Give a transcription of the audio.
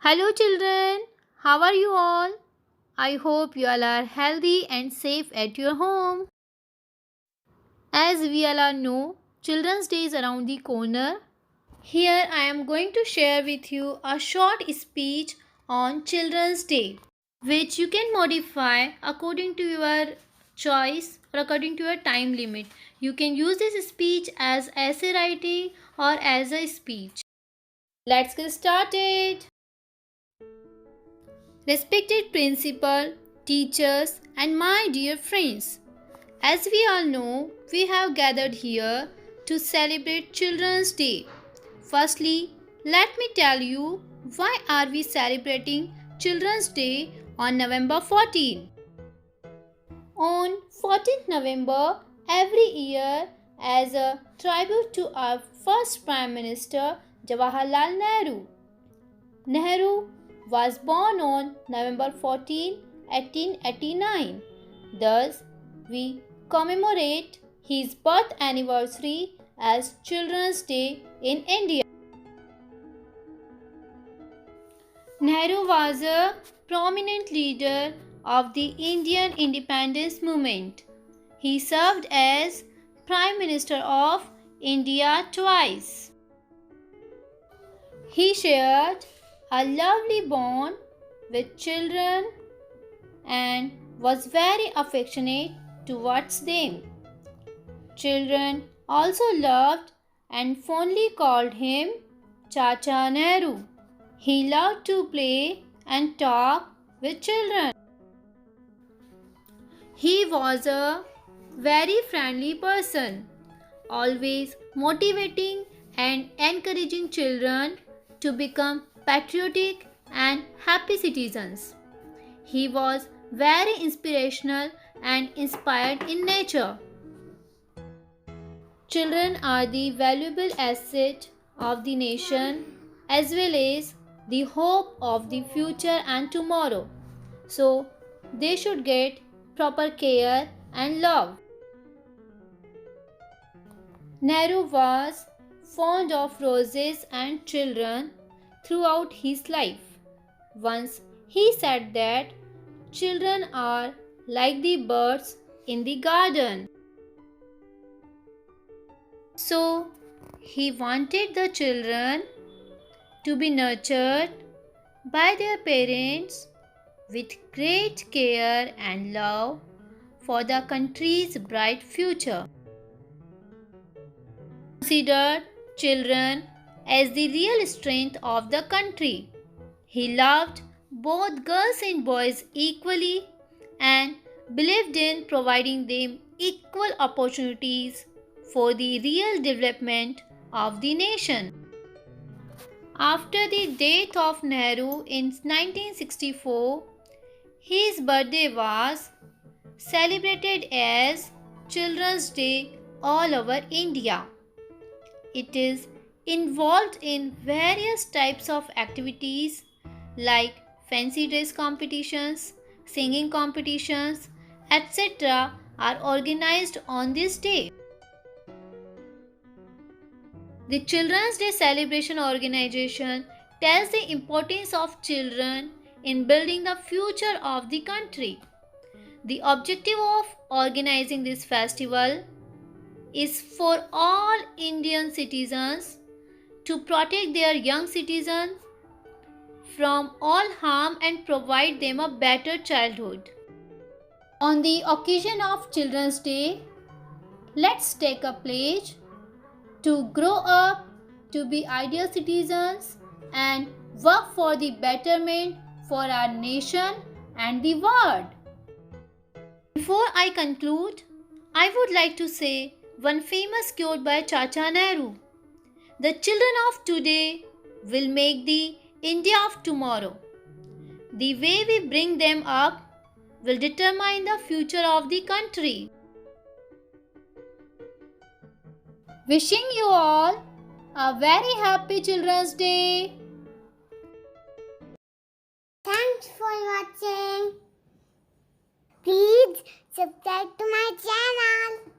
Hello, children. How are you all? I hope you all are healthy and safe at your home. As we all know, Children's Day is around the corner. Here I am going to share with you a short speech on Children's Day, which you can modify according to your choice or according to your time limit. You can use this speech as essay writing or as a speech. Let's get started. Respected principal, teachers, and my dear friends, as we all know, we have gathered here to celebrate Children's Day. Firstly, let me tell you why are we celebrating Children's Day on November 14. On 14th November every year, as a tribute to our first Prime Minister Jawaharlal Nehru. Nehru was born on November 14, 1889. Thus, we commemorate his birth anniversary as Children's Day in India. Nehru was a prominent leader of the Indian independence movement. He served as Prime Minister of India twice. He shared a lovely bond with children and was very affectionate towards them. Children also loved and fondly called him Chacha Nehru. He loved to play and talk with children. He was a very friendly person, always motivating and encouraging children to become patriotic and happy citizens. He was very inspirational and inspired in nature. Children are the valuable asset of the nation as well as the hope of the future and tomorrow. So, they should get proper care and love. Nehru was fond of roses and children throughout his life. Once he said that children are like the birds in the garden. So, he wanted the children to be nurtured by their parents with great care and love for the country's bright future. Considered children as the real strength of the country. He loved both girls and boys equally and believed in providing them equal opportunities for the real development of the nation. After the death of Nehru in 1964, his birthday was celebrated as Children's Day all over India. It is involved in various types of activities like fancy dress competitions, singing competitions, etc. are organized on this day. The Children's Day celebration organization tells the importance of children in building the future of the country. The objective of organizing this festival is for all Indian citizens to protect their young citizens from all harm and provide them a better childhood. On the occasion of Children's Day, let's take a pledge to grow up to be ideal citizens and work for the betterment for our nation and the world. Before I conclude, I would like to say one famous quote by Chacha Nehru. The children of today will make the India of tomorrow. The way we bring them up will determine the future of the country. Wishing you all a very happy Children's Day. Thanks for watching. Please subscribe to my channel.